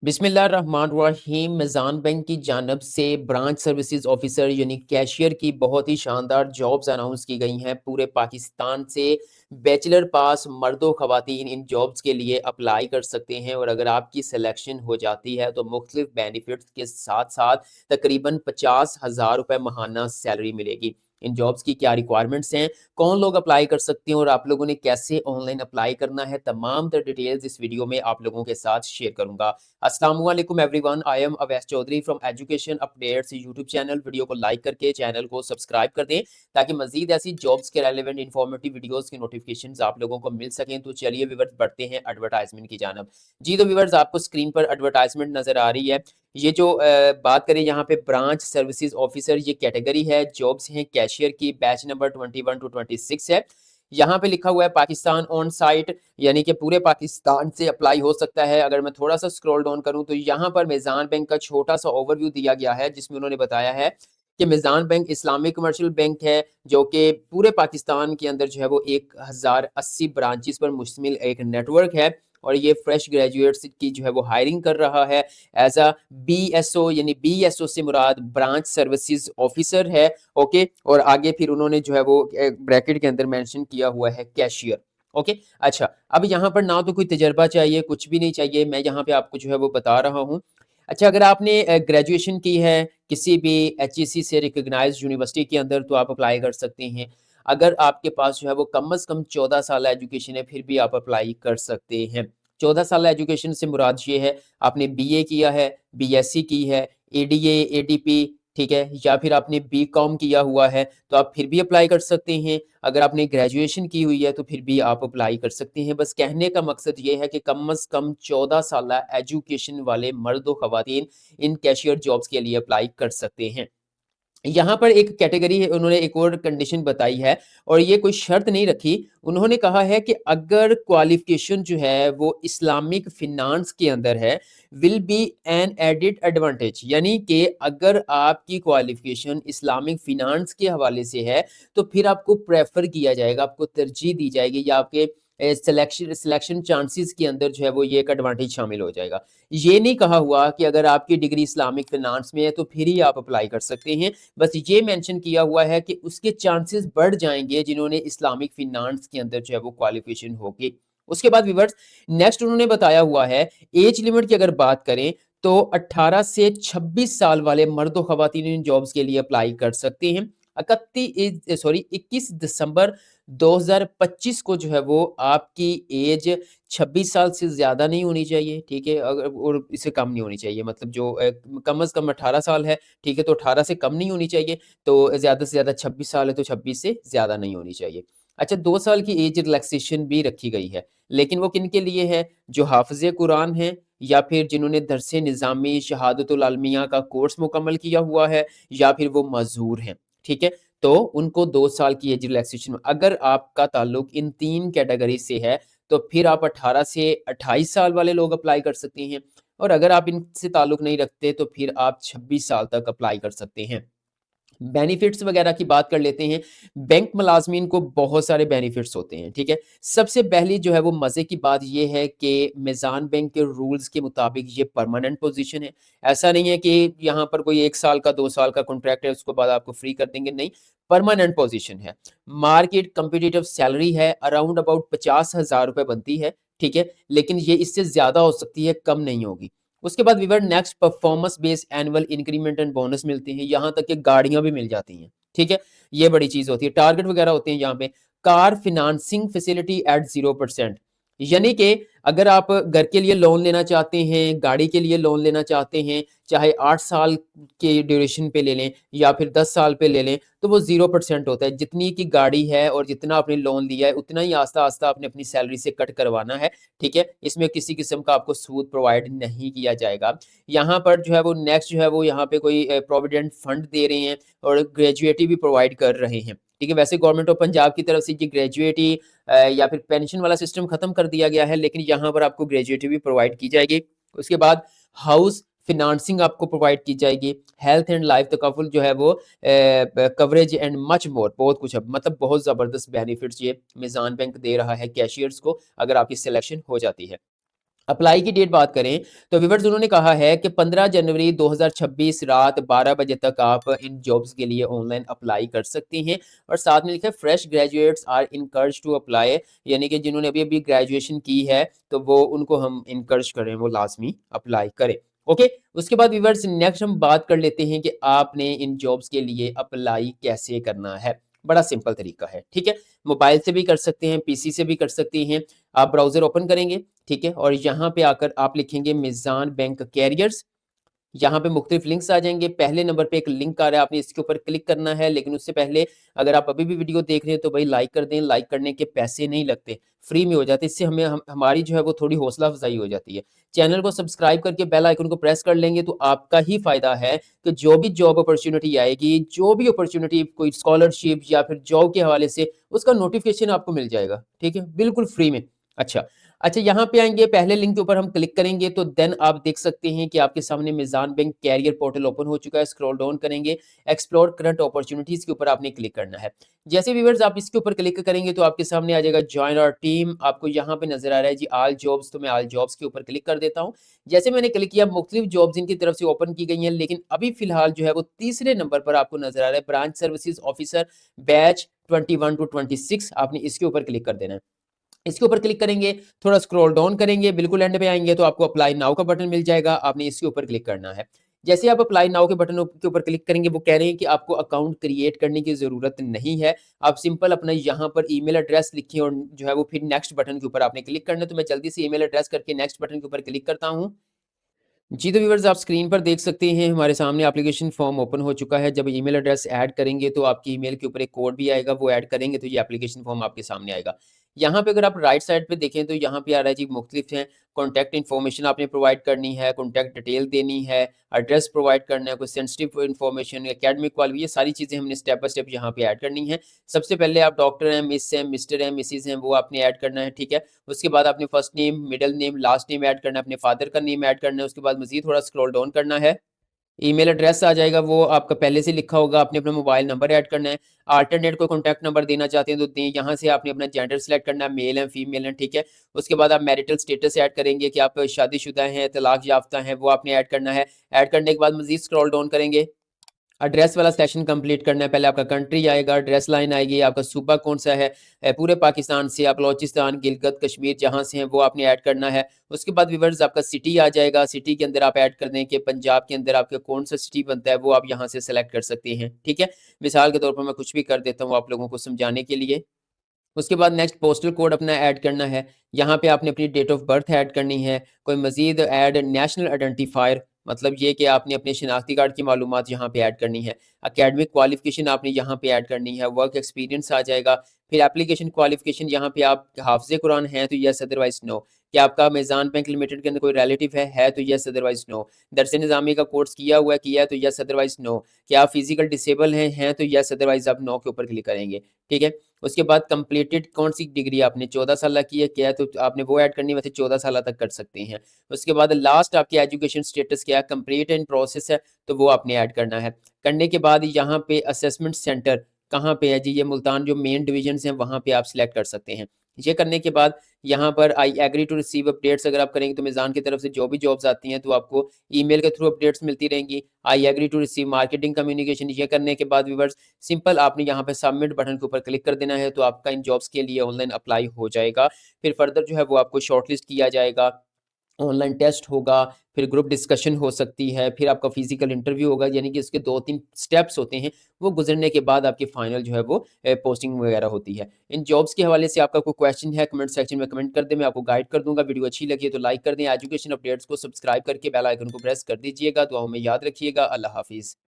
बिस्मिल्लाहिर्रहमानिर्रहीम। मिज़ान बैंक की जानब से ब्रांच सर्विसेज ऑफिसर यानी कैशियर की बहुत ही शानदार जॉब्स अनाउंस की गई हैं। पूरे पाकिस्तान से बैचलर पास मर्दों ख़वातीन इन जॉब्स के लिए अप्लाई कर सकते हैं और अगर आपकी सिलेक्शन हो जाती है तो मुख्तलिफ बेनिफिट्स के साथ साथ तकरीबन 50,000 रुपये माहाना सैलरी मिलेगी। इन जॉब्स की क्या रिक्वायरमेंट्स हैं, कौन लोग अप्लाई कर सकते हैं और आप लोगों ने कैसे ऑनलाइन अप्लाई करना है, तमाम तर डिटेल्स इस वीडियो में आप लोगों के साथ शेयर करूंगा। अस्सलामुअलैकुम everyone, I am Awais Chaudhry from education updates YouTube channel. Video को लाइक करके चैनल को सब्सक्राइब कर दें ताकि मजीद ऐसी जॉब्स के रेलेवेंट इंफॉर्मेटिव वीडियोस की नोटिफिकेशंस आप लोगों को मिल सकें। तो चलिए व्यूअर्स बढ़ते हैं एडवर्टाइजमेंट की जानब। जी तो व्यूअर्स आपको स्क्रीन पर एडवर्टाइजमेंट नजर आ रही है। ये जो बात करें यहाँ पे ब्रांच सर्विसेज ऑफिसर ये कैटेगरी है, जॉब्स हैं कैशियर की, बैच नंबर 21 टू 26 है। यहाँ पे लिखा हुआ है पाकिस्तान ऑन साइट, यानी कि पूरे पाकिस्तान से अप्लाई हो सकता है। अगर मैं थोड़ा सा स्क्रॉल डाउन करूं तो यहाँ पर मिज़ान बैंक का छोटा सा ओवरव्यू दिया गया है जिसमें उन्होंने बताया है कि Meezan bank Islamic commercial bank है जो कि पूरे पाकिस्तान के अंदर जो है वो 1080 ब्रांचेस पर मुश्तमिल एक नेटवर्क है और ये फ्रेश ग्रेजुएट्स की जो है वो हायरिंग कर रहा है एज अ BSO, यानी BSO से मुराद ब्रांच सर्विसेज ऑफिसर है। ओके, और आगे फिर उन्होंने जो है वो ब्रैकेट के अंदर मेंशन किया हुआ है कैशियर। ओके, अच्छा अब यहाँ पर ना तो कोई तजर्बा चाहिए, कुछ भी नहीं चाहिए, मैं यहाँ पे आपको जो है वो बता रहा हूँ। अच्छा, अगर आपने ग्रेजुएशन की है किसी भी HEC से रिकग्नाइज्ड यूनिवर्सिटी के अंदर तो आप अप्लाई कर सकते हैं। अगर आपके पास जो है वो कम से कम 14 साल एजुकेशन है फिर भी आप अप्लाई कर सकते हैं। 14 साल एजुकेशन से मुराद ये है आपने BA किया है, BSc की है, ADA, ADP, ठीक है, या फिर आपने BCom किया हुआ है तो आप फिर भी अप्लाई कर सकते हैं। अगर आपने ग्रेजुएशन की हुई है तो फिर भी आप अप्लाई कर सकते हैं। बस कहने का मकसद ये है कि कम से कम 14 साल एजुकेशन वाले मर्द व ख़वातीन इन कैशियर जॉब्स के लिए अप्लाई कर सकते हैं। यहाँ पर एक कैटेगरी है, उन्होंने एक और कंडीशन बताई है और ये कोई शर्त नहीं रखी। उन्होंने कहा है कि अगर क्वालिफिकेशन जो है वो इस्लामिक फिनांस के अंदर है, will be an added advantage, यानी कि अगर आपकी क्वालिफिकेशन इस्लामिक फिनांस के हवाले से है तो फिर आपको प्रेफर किया जाएगा, आपको तरजीह दी जाएगी या आपके सिलेक्शन सिलेक्शन चांसेस के अंदर जो है वो ये एक एडवांटेज शामिल हो जाएगा। ये नहीं कहा हुआ कि अगर आपकी डिग्री इस्लामिक फिनांस में है तो फिर ही आप अप्लाई कर सकते हैं। बस ये मेंशन किया हुआ है कि उसके चांसेस बढ़ जाएंगे जिन्होंने इस्लामिक फिनांस के अंदर जो है वो क्वालिफिकेशन होगी। उसके बाद व्यूअर्स नेक्स्ट उन्होंने बताया हुआ है एज लिमिट की अगर बात करें तो 18 से 26 साल वाले मर्द खवातीन इन जॉब्स के लिए अप्लाई कर सकते हैं। 21 दिसंबर 2025 को जो है वो आपकी एज 26 साल से ज़्यादा नहीं होनी चाहिए, ठीक है, अगर और इससे कम नहीं होनी चाहिए, मतलब जो कम से कम 18 साल है, ठीक है, तो 18 से कम नहीं होनी चाहिए, तो ज़्यादा से ज़्यादा 26 साल है तो 26 से ज़्यादा नहीं होनी चाहिए। अच्छा, 2 साल की एज रिलैक्सेशन भी रखी गई है, लेकिन वो किन के लिए है? जो हाफ़िज़ कुरान हैं या फिर जिन्होंने दरसे निज़ामी शहादतुल आलमिया का कोर्स मुकम्मल किया हुआ है या फिर वो मज़दूर हैं, ठीक है? तो उनको 2 साल की एज रिलैक्सेशन, अगर आपका ताल्लुक इन 3 कैटेगरी से है तो फिर आप 18 से 28 साल वाले लोग अप्लाई कर सकते हैं और अगर आप इनसे ताल्लुक नहीं रखते तो फिर आप 26 साल तक अप्लाई कर सकते हैं। बेनिफिट्स वगैरह की बात कर लेते हैं। बैंक मुलाज़मीन को बहुत सारे बेनिफिट्स होते हैं, ठीक है। सबसे पहली जो है वो मज़े की बात ये है कि मिज़ान बैंक के रूल्स के मुताबिक ये परमानेंट पोजीशन है। ऐसा नहीं है कि यहाँ पर कोई 1 साल का 2 साल का कॉन्ट्रैक्ट है उसके बाद आपको फ्री कर देंगे, नहीं, परमानेंट पोजीशन है। मार्केट कॉम्पिटिटिव सैलरी है, अराउंड अबाउट 50,000 रुपए बनती है, ठीक है, लेकिन ये इससे ज़्यादा हो सकती है, कम नहीं होगी। उसके बाद whoever next performance based annual increment and bonus मिलते हैं, यहाँ तक कि गाड़ियां भी मिल जाती हैं, ठीक है, ये बड़ी चीज होती है। टारगेट वगैरह होते हैं यहाँ पे। कार फिनांसिंग फैसिलिटी एट 0%, यानी कि अगर आप घर के लिए लोन लेना चाहते हैं, गाड़ी के लिए लोन लेना चाहते हैं, चाहे 8 साल के ड्यूरेशन पे ले लें या फिर 10 साल पे ले लें, तो वो 0% होता है। जितनी की गाड़ी है और जितना आपने लोन लिया है उतना ही आस्ता आस्ता आपने अपनी सैलरी से कट करवाना है, ठीक है। इसमें किसी किस्म का आपको सूद प्रोवाइड नहीं किया जाएगा। यहाँ पर जो है वो नेक्स्ट जो है वो यहाँ पे कोई प्रोविडेंट फंड दे रहे हैं और ग्रेजुएटी भी प्रोवाइड कर रहे हैं, ठीक है। वैसे गवर्नमेंट ऑफ पंजाब की तरफ से ये ग्रेजुएटी या फिर पेंशन वाला सिस्टम खत्म कर दिया गया है, लेकिन यहाँ पर आपको ग्रेजुएटी भी प्रोवाइड की जाएगी। उसके बाद हाउस फिनांसिंग आपको प्रोवाइड की जाएगी। हेल्थ एंड लाइफ तकफ़ुल जो है वो कवरेज एंड मच मोर, बहुत कुछ है, मतलब बहुत ज़बरदस्त बेनिफिट्स ये मिज़ान बैंक दे रहा है कैशियर्स को अगर आपकी सिलेक्शन हो जाती है। अप्लाई की डेट बात करें तो व्यूअर्स उन्होंने कहा है कि 15 जनवरी 2026 रात 12 बजे तक आप इन जॉब्स के लिए ऑनलाइन अप्लाई कर सकती हैं और साथ में लिखा है fresh graduates are encouraged to apply, यानी कि जिन्होंने अभी अभी ग्रेजुएशन की है तो वो उनको हम इनकर्ज करें वो लाजमी अप्लाई करें। ओके, उसके बाद व्यूअर्स नेक्स्ट हम बात कर लेते हैं कि आपने इन जॉब्स के लिए अप्लाई कैसे करना है। बड़ा सिंपल तरीका है, ठीक है। मोबाइल से भी कर सकते हैं, पीसी से भी कर सकती हैं। आप ब्राउज़र ओपन करेंगे, ठीक है? और यहाँ पे आकर आप लिखेंगे मीज़ान बैंक कैरियर्स, यहाँ पे मुख्तलिफ लिंक्स आ जाएँगे। पहले नंबर पे एक लिंक आ रहा है, आपने इसके ऊपर क्लिक करना है, लेकिन उससे पहले अगर आप अभी भी वीडियो देख रहे हैं तो भाई लाइक कर दें, लाइक करने के पैसे नहीं लगते, फ्री में हो जाते हैं। इससे हमें हमारी जो है वो थोड़ी हौसला अफ़ज़ाई हो जाती है। चैनल को सब्सक्राइब करके बेल आइकन को प्रेस कर लेंगे तो आपका ही फ़ायदा है कि जो भी जॉब अपॉर्च्युनिटी आएगी, जो भी अपॉर्च्युनिटी कोई स्कॉलरशिप या फिर जॉब के हवाले से, उसका नोटिफ़िकेशन आपको मिल जाएगा, ठीक है? बिल्कुल फ्री में। अच्छा, अच्छा, यहाँ पे आएँगे, पहले लिंक के ऊपर हम क्लिक करेंगे तो देन आप देख सकते हैं कि आपके सामने मीज़ान बैंक कैरियर पोर्टल ओपन हो चुका है। स्क्रॉल डाउन करेंगे, एक्सप्लोर करंट अपॉर्च्युनिटीज़ के ऊपर आपने क्लिक करना है। जैसे व्यूअर्स आप इसके ऊपर क्लिक करेंगे तो आपके सामने आ जाएगा जॉइन आवर टीम, आपको यहाँ पे नज़र आ रहा है जी ऑल जॉब्स, तो मैं ऑल जॉब्स के ऊपर क्लिक कर देता हूँ। जैसे मैंने क्लिक किया मुख्तलिफ जॉब्स इनकी तरफ से ओपन की गई हैं, लेकिन अभी फ़िलहाल जो है वो तीसरे नंबर पर आपको नज़र आ रहा है branch services officer batch 21 to 26, आपने इसके ऊपर क्लिक कर देना है। इसके ऊपर क्लिक करेंगे, थोड़ा स्क्रॉल डाउन करेंगे, बिल्कुल एंड पे आएँगे तो आपको अप्लाई नाउ का बटन मिल जाएगा, आपने इसके ऊपर क्लिक करना है। जैसे आप अप्लाई नाउ के बटन के ऊपर क्लिक करेंगे, वो कह रहे हैं कि आपको अकाउंट क्रिएट करने की ज़रूरत नहीं है। आप सिंपल अपना यहाँ पर ईमेल एड्रेस लिखिए और जो है वो फिर नेक्स्ट बटन के ऊपर आपने क्लिक करना है, तो मैं जल्दी से ईमेल एड्रेस करके नेक्स्ट बटन के ऊपर क्लिक करता हूँ। जी, तो व्यूअर्स आप स्क्रीन पर देख सकते हैं हमारे सामने एप्लीकेशन फॉर्म ओपन हो चुका है। जब ईमेल एड्रेस ऐड करेंगे तो आपकी ईमेल के ऊपर एक कोड भी आएगा, वो ऐड करेंगे तो ये एप्लीकेशन फॉर्म आपके सामने आएगा। यहाँ पे अगर आप राइट साइड पे देखें तो यहाँ पे आ रहा है जी मुख्तलिफ हैं, कॉन्टैक्ट इन्फॉर्मेशन आपने प्रोवाइड करनी है, कॉन्टैक्ट डिटेल देनी है, एड्रेस प्रोवाइड करना है, कोई सेंसिटिव इन्फॉर्मेशन, एकेडमिक क्वालिफ़ी, ये सारी चीज़ें हमने स्टेप बाय स्टेप यहाँ पे ऐड करनी है। सबसे पहले आप डॉक्टर हैं, मिस हैं, मिस्टर हैं, मिसेज़ हैं, वो आपने ऐड करना है, ठीक है? उसके बाद आपने first name, middle name, last name add करना है, अपने फादर का नेम ऐड करना है, उसके बाद मज़ीद थोड़ा स्क्रॉल डाउन करना है। ईमेल एड्रेस आ जाएगा, वो आपका पहले से लिखा होगा, आपने अपना मोबाइल नंबर ऐड करना है। अल्टरनेट कोई कॉन्टैक्ट नंबर देना चाहते हैं तो दें, यहाँ से आपने अपना जेंडर सिलेक्ट करना है, मेल हैं, फीमेल हैं, ठीक है? उसके बाद आप मैरिटल स्टेटस ऐड करेंगे कि आप शादीशुदा हैं, तलाक याफ्ता हैं, वो आपने ऐड करना है। ऐड करने के बाद मज़ीद स्क्रॉल डाउन करेंगे, एड्रेस वाला सेक्शन कंप्लीट करना है। पहले आपका कंट्री आएगा, एड्रेस लाइन आएगी, आपका सूबा कौन-सा है, पूरे पाकिस्तान से, आप बलोचिस्तान, गिलगित, कश्मीर जहाँ से हैं वो आपने ऐड करना है। उसके बाद व्यूअर्स आपका सिटी आ जाएगा, सिटी के अंदर आप ऐड कर दें कि पंजाब के अंदर आपका कौन-सा सिटी बनता है, वो आप यहाँ से सेलेक्ट कर सकते हैं, ठीक है? मिसाल के तौर पर मैं कुछ भी कर देता हूँ आप लोगों को समझाने के लिए। उसके बाद नेक्स्ट पोस्टल कोड अपना ऐड करना है। यहाँ पे आपने अपनी डेट ऑफ बर्थ ऐड करनी है। कोई मज़ीद ऐड नेशनल आइडेंटिफायर, मतलब ये कि आपने अपने शनाख्ती कार्ड की मालूमात यहाँ पे ऐड करनी है। एकेडमिक क्वालिफ़िकेशन आपने यहाँ पे ऐड करनी है। वर्क एक्सपीरियंस आ जाएगा। फिर एप्लीकेशन क्वालिफ़िकेशन, यहाँ पे आप हाफ़िज़ कुरान हैं तो येस, अदरवाइज़ नो। क्या आपका मीज़ान बैंक लिमिटेड के अंदर कोई रिलेटिव है तो येस, अदरवाइज़ नो। दरस निज़ामी का कोर्स किया है तो येस, अदरवाइज़ नो। क्या आप फिज़िकल डिसेबल हैं तो येस, अदरवाइज़ आप नो के ऊपर क्लिक करेंगे। ठीक है? उसके बाद कंप्लीटेड कौन-सी डिग्री आपने 14 साल की है, क्या है तो आपने वो ऐड करनी है, वैसे 14 साल तक कर सकते हैं। उसके बाद लास्ट आपकी एजुकेशन स्टेटस क्या है, कंप्लीट इन प्रोसेस है, तो वो आपने ऐड करना है। करने के बाद यहाँ पे असेसमेंट सेंटर कहाँ पे है जी, ये मुल्तान जो मेन डिविजन्स हैं वहाँ पे आप सिलेक्ट कर सकते हैं। ये करने के बाद यहाँ पर I agree to receive updates अगर आप करेंगे तो मीज़ान की तरफ से जो भी जॉब्स आती हैं तो आपको ईमेल के थ्रू अपडेट्स मिलती रहेंगी। I agree to receive marketing communication, ये करने के बाद व्यूअर्स सिंपल आपने यहाँ पे सबमिट बटन के ऊपर क्लिक कर देना है तो आपका इन जॉब्स के लिए ऑनलाइन अप्लाई हो जाएगा। फिर फर्दर जो है वो आपको शॉर्टलिस्ट किया जाएगा, ऑनलाइन टेस्ट होगा, फिर ग्रुप डिस्कशन हो सकती है, फिर आपका फिज़िकल इंटरव्यू होगा, यानी कि इसके 2-3 स्टेप्स होते हैं, वो गुज़रने के बाद आपकी फाइनल जो है वो पोस्टिंग वगैरह होती है। इन जॉब्स के हवाले से आपका कोई क्वेश्चन है कमेंट सेक्शन में कमेंट कर दें, मैं आपको गाइड कर दूँगा। वीडियो अच्छी लगी है तो लाइक कर दें, एजुकेशन अपडेट्स को सब्सक्राइब करके बेल आइकन को प्रेस कर दीजिएगा। दुआओं में याद रखिएगा। अल्लाह हाफ़िज़।